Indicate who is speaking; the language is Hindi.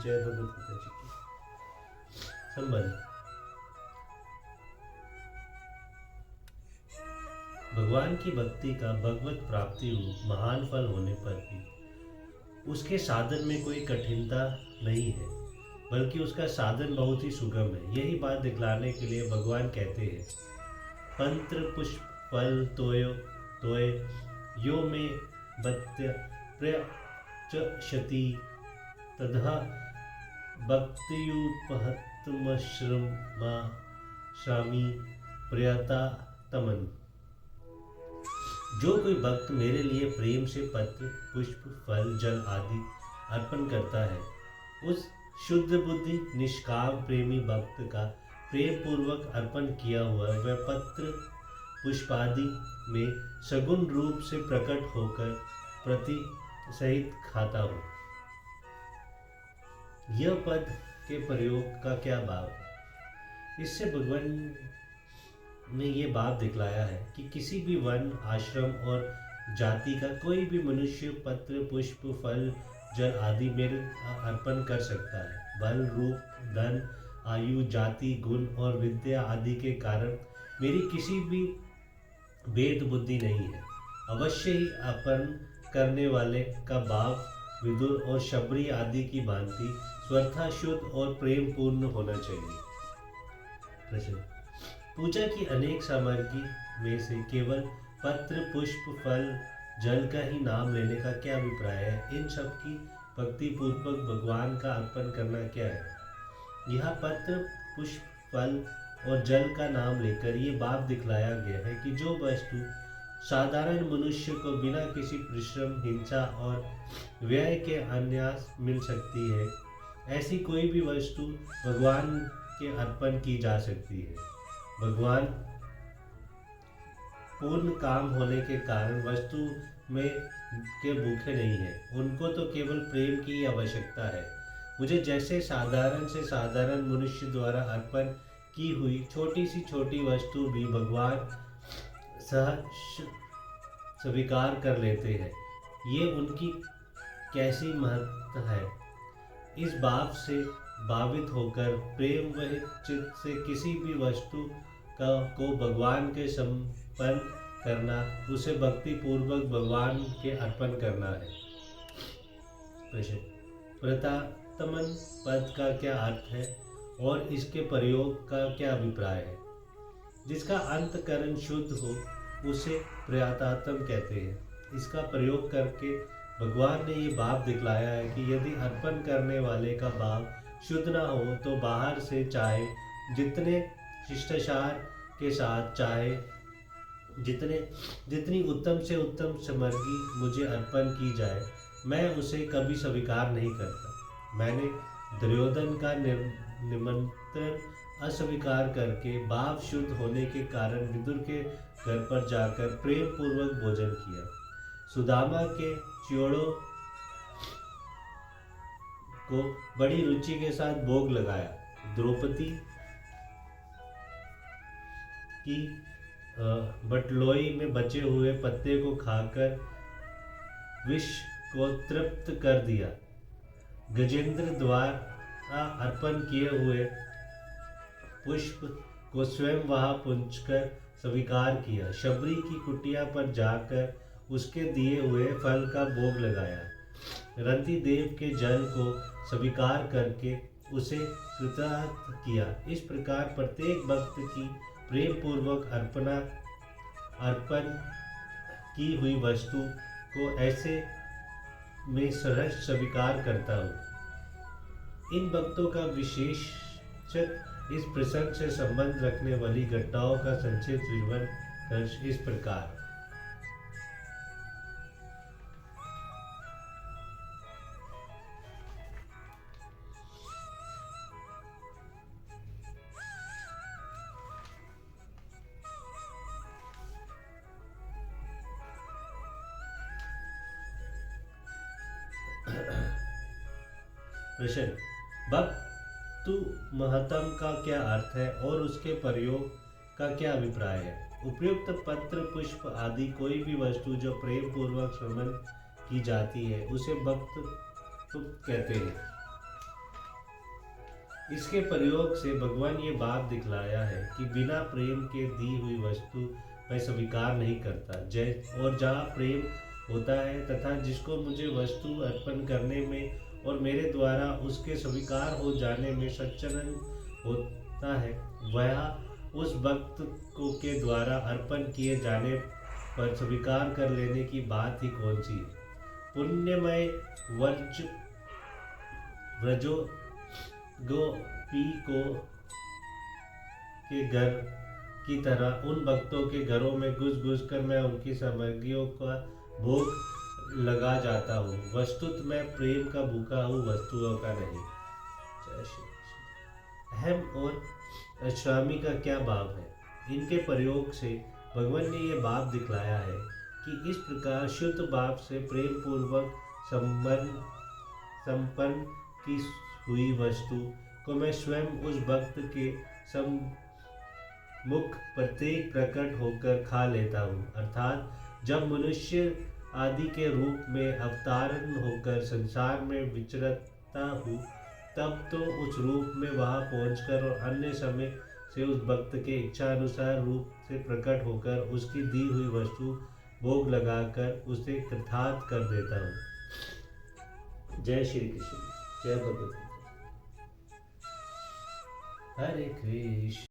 Speaker 1: जय भगवत गीता जी की। संबंध। भगवान की भक्ति का भगवत प्राप्ति रूप महान फल होने पर भी उसके साधन में कोई कठिनता नहीं है, बल्कि उसका साधन बहुत ही सुगम है। यही बात दिखलाने के लिए भगवान कहते हैं, पंत्र पुष्प फल तोयो तोय यो में भक्त्य प्रयच्छति तद्हा भक्तियुपहतमश्रमी प्रियता तमन। जो कोई भक्त मेरे लिए प्रेम से पत्र पुष्प फल जल आदि अर्पण करता है, उस शुद्ध बुद्धि निष्काम प्रेमी भक्त का प्रेम पूर्वक अर्पण किया हुआ वह पत्र पुष्पादि में सगुण रूप से प्रकट होकर प्रति सहित खाता हूँ। यह पद के प्रयोग का क्या भाव है? इससे भगवान ने ये भाव दिखलाया है कि किसी भी वन आश्रम और जाति का कोई भी मनुष्य पत्र पुष्प फल जल आदि मेरे अर्पण कर सकता है। बल रूप धन आयु जाति गुण और विद्या आदि के कारण मेरी किसी भी भेद बुद्धि नहीं है। अवश्य ही अर्पण करने वाले का भाव विदुर और शबरी आदि की भांति स्वतः शुद्ध और प्रेम पूर्ण होना चाहिए। प्रश्न। पूजा की अनेक सामग्री में से केवल पत्र पुष्प फल जल का ही नाम लेने का क्या अभिप्राय है? इन सब की भक्ति पूर्वक भगवान का अर्पण करना क्या है? यहाँ पत्र पुष्प फल और जल का नाम लेकर ये भाव दिखलाया गया है कि जो वस्तु साधारण मनुष्य को बिना किसी परिश्रम हिंसा और व्यय के अन्यास मिल सकती है, ऐसी कोई भी वस्तु भगवान के अर्पण की जा सकती है। भगवान पूर्ण काम होने के कारण वस्तु में के भूखे नहीं हैं। उनको तो केवल प्रेम की आवश्यकता है। मुझे जैसे साधारण से साधारण मनुष्य द्वारा अर्पण की हुई छोटी सी छोटी वस्तु भी भगवान सहज स्वीकार कर लेते हैं। ये उनकी कैसी महत्ता है। इस भाव से भावित होकर प्रेम वह चित्त से किसी भी वस्तु को भगवान के समर्पण करना, उसे भक्ति पूर्वक भगवान के अर्पण करना है। प्रश्न। प्रतातमन पद का क्या अर्थ है और इसके प्रयोग का क्या अभिप्राय है? जिसका अंतकरण शुद्ध हो उसे प्रयातात्म कहते हैं। इसका प्रयोग करके भगवान ने ये भाव दिखलाया है कि यदि अर्पण करने वाले का भाव शुद्ध ना हो तो बाहर से चाहे जितने शिष्टाचार के साथ चाहे जितनी उत्तम से उत्तम सामग्री मुझे अर्पण की जाए, मैं उसे कभी स्वीकार नहीं करता। मैंने दुर्योधन का निमंत्रण अस्वीकार करके भाव शुद्ध होने के कारण विदुर के घर पर जाकर प्रेम पूर्वक भोजन किया। सुदामा के चिड़ों को बड़ी रुचि के साथ भोग लगाया। द्रौपदी की बटलोई में बचे हुए पत्ते को खाकर विष को तृप्त कर दिया। गजेंद्र द्वारा अर्पण किए हुए पुष्प को स्वयं वहां पूंछकर स्वीकार किया। शबरी की कुटिया पर जाकर उसके दिए हुए फल का भोग लगाया। रंती देव के जल को स्वीकार करके उसे कृतार्थ किया। इस प्रकार प्रत्येक भक्त की प्रेम पूर्वक अर्पण की हुई वस्तु को ऐसे में सहज स्वीकार करता हूँ। इन भक्तों का विशेषत इस प्रसंग से संबंध रखने वाली घटनाओं का संक्षिप्त विवरण इस प्रकार। प्रश्न। भक्तु महतम का क्या अर्थ है और उसके प्रयोग का क्या अभिप्राय है? उपयुक्त पत्र पुष्प आदि कोई भी वस्तु जो प्रेम पूर्वक श्रवण की जाती है उसे भक्त कहते हैं। इसके प्रयोग से भगवान ये बात दिखलाया है कि बिना प्रेम के दी हुई वस्तु मैं स्वीकार नहीं करता। जय और जहाँ प्रेम होता है तथा जिसको मुझे वस्तु अर्पण करने में और मेरे द्वारा उसके स्वीकार हो जाने में सच्चरन होता है, वह उस भक्त को के द्वारा अर्पण किए जाने पर स्वीकार कर लेने की बात ही कौन सी है। पुण्यमय वर्ज व्रजो गोपी को के घर की तरह उन भक्तों के घरों में घुस घुस कर मैं उनकी सामग्रियों का भोग लगा जाता हूँ। वस्तुत मैं प्रेम का भूखा हूँ, वस्तुओं का नहीं। जय श्री कृष्ण। अहम और अश्रामी का क्या भाव है? इनके प्रयोग से भगवान ने यह भाव दिखलाया है कि इस प्रकार शुद्ध भाव से प्रेम पूर्वक संपन्न की हुई वस्तु को मैं स्वयं उस भक्त के सम्मुख प्रत्येक प्रकट होकर खा लेता हूँ। अर्थात जब मनुष्य आदि के रूप में अवतारण होकर संसार में विचरता हूँ, तब तो उस रूप में वहां पहुंचकर और अन्य समय से उस भक्त के इच्छा अनुसार रूप से प्रकट होकर उसकी दी हुई वस्तु भोग लगाकर उसे कृतार्थ कर देता हूँ। जय श्री कृष्ण। जय भगवत गीता। हरे कृष्ण।